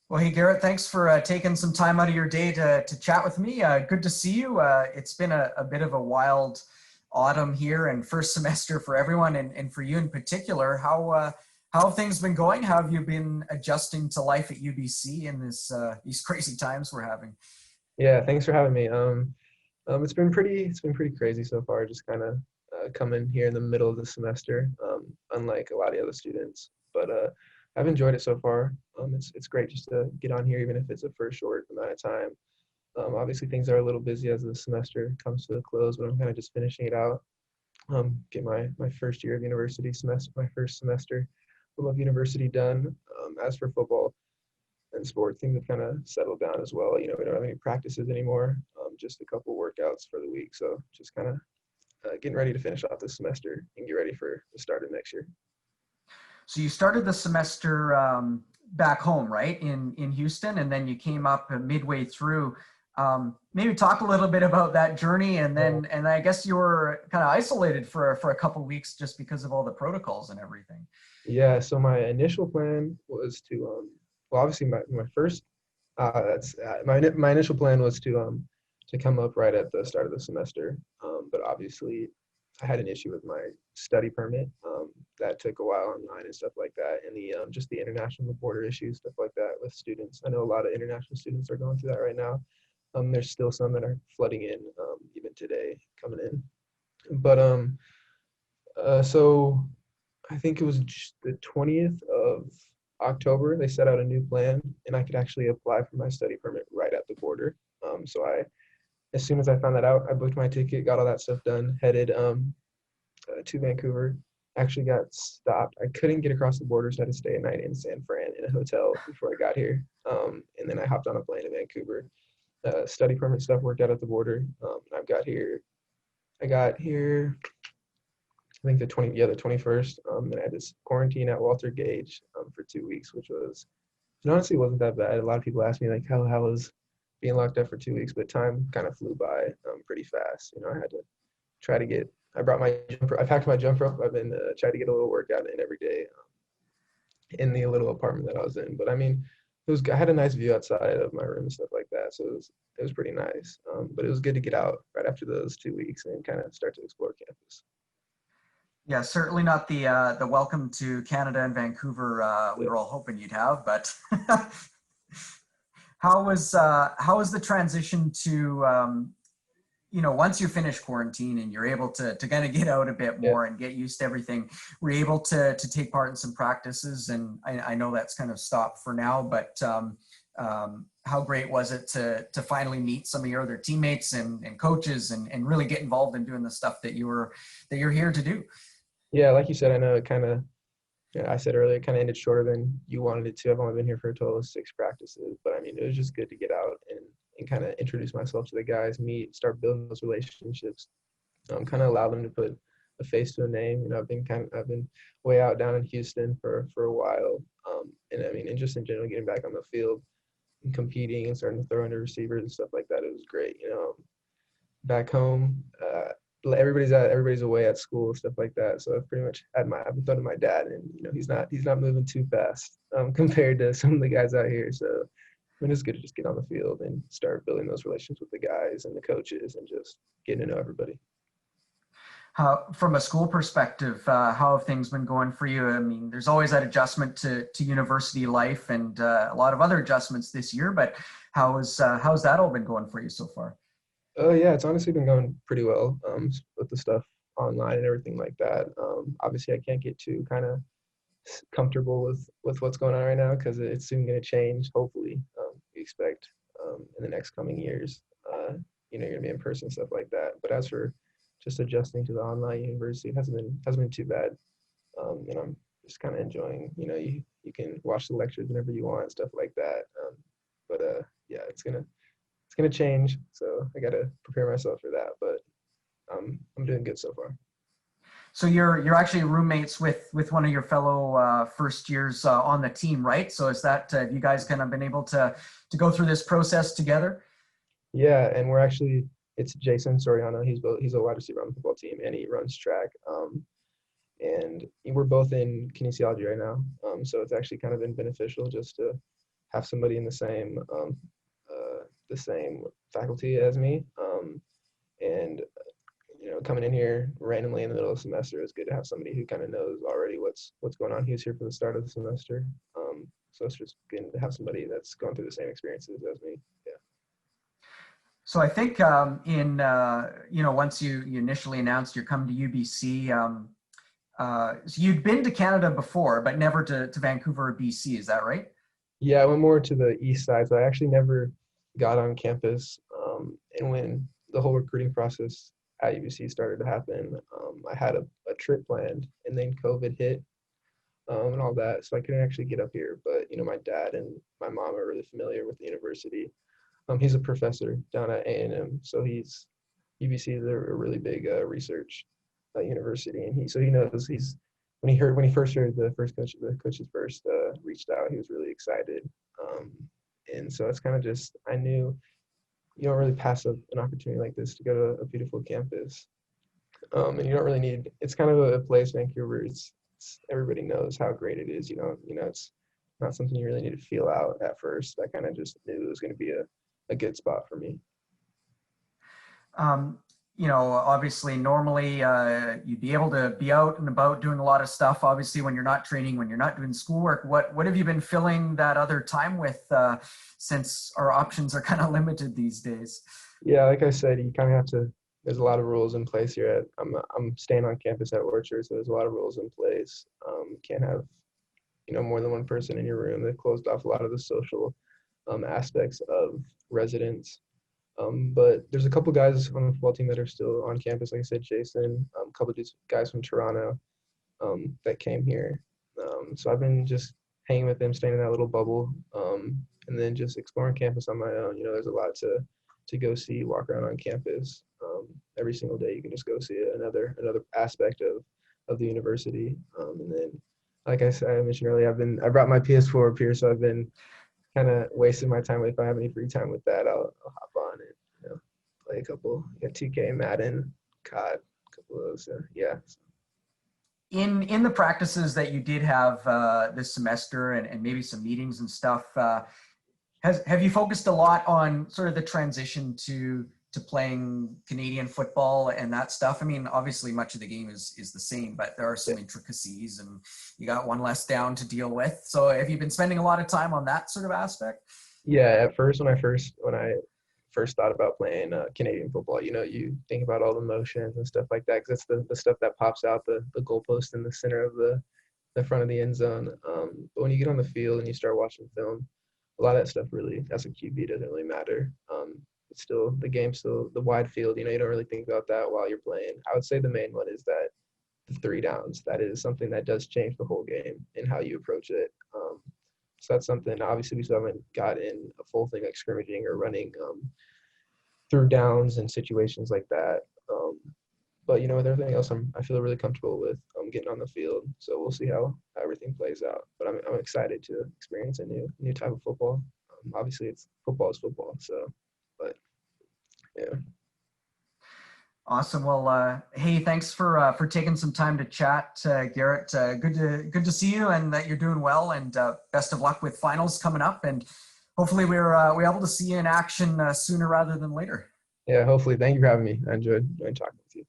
Well, hey, Garrett, thanks for taking some time out of your day to chat with me. Good to see you. It's been a bit of a wild autumn here and first semester for everyone, and for you in particular. How have things been going? How have you been adjusting to life at UBC in these crazy times we're having? Yeah, thanks for having me. It's been pretty crazy so far. Just kind of coming here in the middle of the semester, unlike a lot of the other students. But I've enjoyed it so far. It's great just to get on here, even if it's for a short amount of time. Obviously, things are a little busy as the semester comes to a close, but I'm kind of just finishing it out. Get my first year of university semester, my first semester of university done. As for football and sports, things have kind of settled down as well. We don't have any practices anymore, just a couple workouts for the week. So just kind of getting ready to finish off this semester and get ready for the start of next year. So you started the semester back home, right, in Houston, and then you came up midway through. Maybe talk a little bit about that journey, and Yeah. then and I guess you were kind of isolated for a couple weeks just because of all the protocols and everything. Yeah. So my initial plan was to, well, obviously my first, that's my initial plan was to come up right at the start of the semester. But obviously I had an issue with my study permit. That took a while online and stuff like that, and the just the international border issues, stuff like that with students. I know a lot of international students are going through that right now. There's still some that are flooding in, even today coming in. But so I think it was just the 20th of October. They set out a new plan, and I could actually apply for my study permit right at the border. So as soon as I found that out, I booked my ticket, got all that stuff done, headed to Vancouver. Actually got stopped. I couldn't get across the border, so I had to stay a night in San Fran in a hotel before I got here. And then I hopped on a plane to Vancouver. Study permit stuff worked out at the border. I got here, I think the 21st. And I had this quarantine at Walter Gage for 2 weeks, which was, it honestly wasn't that bad. A lot of people ask me like, how was being locked up for 2 weeks, but time kind of flew by pretty fast. I had to try to get. I brought my jumper. I packed my jumper up. I've been trying to get a little workout in every day in the little apartment that I was in. But I mean, I had a nice view outside of my room and stuff like that, so it was pretty nice. But it was good to get out right after those 2 weeks and kind of start to explore campus. Yeah, certainly not the welcome to Canada and Vancouver we Yeah. were all hoping you'd have, but how was the transition to once you finish quarantine and you're able to kind of get out a bit Yeah. more and get used to everything, were you able to take part in some practices? And I know that's kind of stopped for now, but how great was it to finally meet some of your other teammates and coaches and really get involved in doing the stuff that you're here to do? Yeah, like you said, I know it kind of. Yeah, I said earlier, it kind of ended shorter than you wanted it to. I've only been here for a total of 6 practices, but I mean, it was just good to get out and kind of introduce myself to the guys, meet, start building those relationships, kind of allow them to put a face to a name. I've been way out down in Houston for a while, and I mean, and just in general, getting back on the field and competing and starting to throw into receivers and stuff like that, it was great. Back home, everybody's away at school and stuff like that. So I've pretty much I've been talking to my dad, and he's not moving too fast compared to some of the guys out here. So I mean, it's good to just get on the field and start building those relations with the guys and the coaches and just getting to know everybody. From a school perspective, how have things been going for you? I mean, there's always that adjustment to university life and a lot of other adjustments this year, but how's that all been going for you so far? Yeah, it's honestly been going pretty well, with the stuff online and everything like that. Obviously, I can't get too kind of comfortable with what's going on right now because it's soon going to change. Hopefully, we expect in the next coming years, you're going to be in person stuff like that. But as for just adjusting to the online university, it hasn't been too bad. And I'm just kind of enjoying. You can watch the lectures whenever you want, stuff like that. But yeah, it's gonna change, so I gotta prepare myself for that. But I'm doing good so far. So you're actually roommates with one of your fellow first years on the team, right? So is that have you guys kind of been able to go through this process together? Yeah, and it's Jason Soriano. He's a wide receiver on the football team, and he runs track. And we're both in kinesiology right now. So it's actually kind of been beneficial just to have somebody in the same faculty as me. And coming in here randomly in the middle of the semester, it's good to have somebody who kind of knows already what's going on. He was here for the start of the semester, so it's just good to have somebody that's gone through the same experiences as me. Yeah. So I think once you initially announced you're coming to UBC, so you'd been to Canada before, but never to Vancouver or BC. Is that right? Yeah, I went more to the east side, so I actually never got on campus. And when the whole recruiting process at UBC started to happen, I had a trip planned, and then COVID hit, and all that, so I couldn't actually get up here. But my dad and my mom are really familiar with the university. He's a professor down at A&M, so UBC is a really big research university, and he knows. When he first heard the coaches first reached out, he was really excited. And so it's kind of just, I knew you don't really pass up an opportunity like this to go to a beautiful campus. And you don't really need, it's kind of a place, Vancouver, it's everybody knows how great it is. It's not something you really need to feel out at first. I kind of just knew it was going to be a good spot for me. Obviously normally you'd be able to be out and about doing a lot of stuff, obviously when you're not training, when you're not doing schoolwork. What have you been filling that other time with since our options are kind of limited these days? Yeah, like I said, you kind of have to, there's a lot of rules in place here. I'm staying on campus at Orchard, so there's a lot of rules in place. Can't have, more than one person in your room. They've closed off a lot of the social aspects of residence. But there's a couple guys on the football team that are still on campus. Like I said, Jason, a couple of guys from Toronto that came here. So I've been just hanging with them, staying in that little bubble, and then just exploring campus on my own. There's a lot to go see, walk around on campus. Every single day you can just go see another aspect of the university. And then, like I said, I mentioned earlier, I brought my PS4 up here, so I've been kind of wasting my time. If I have any free time with that, I'll hop on and play a couple. 2K, Madden, COD, a couple of those. So, yeah. In the practices that you did have this semester and maybe some meetings and stuff, have you focused a lot on sort of the transition to playing Canadian football and that stuff? I mean, obviously much of the game is the same, but there are some intricacies and you got one less down to deal with. So have you been spending a lot of time on that sort of aspect? Yeah, at first, when I first thought about playing Canadian football, you think about all the motions and stuff like that, because that's the stuff that pops out, the goalpost in the center of the front of the end zone. But when you get on the field and you start watching film, a lot of that stuff really, as a QB, doesn't really matter. It's still, the game's still the wide field. You don't really think about that while you're playing. I would say the main one is that the 3 downs. That is something that does change the whole game and how you approach it. So that's something, obviously we still haven't got in a full thing like scrimmaging or running through downs and situations like that. But with everything else, I feel really comfortable with getting on the field. So we'll see how everything plays out. But I'm excited to experience a new type of football. Obviously, football is football. So, but yeah. Awesome. Well, hey, thanks for taking some time to chat, Garrett. Good to see you, and that you're doing well. And best of luck with finals coming up. And hopefully we're able to see you in action sooner rather than later. Yeah, hopefully. Thank you for having me. I enjoyed talking with you.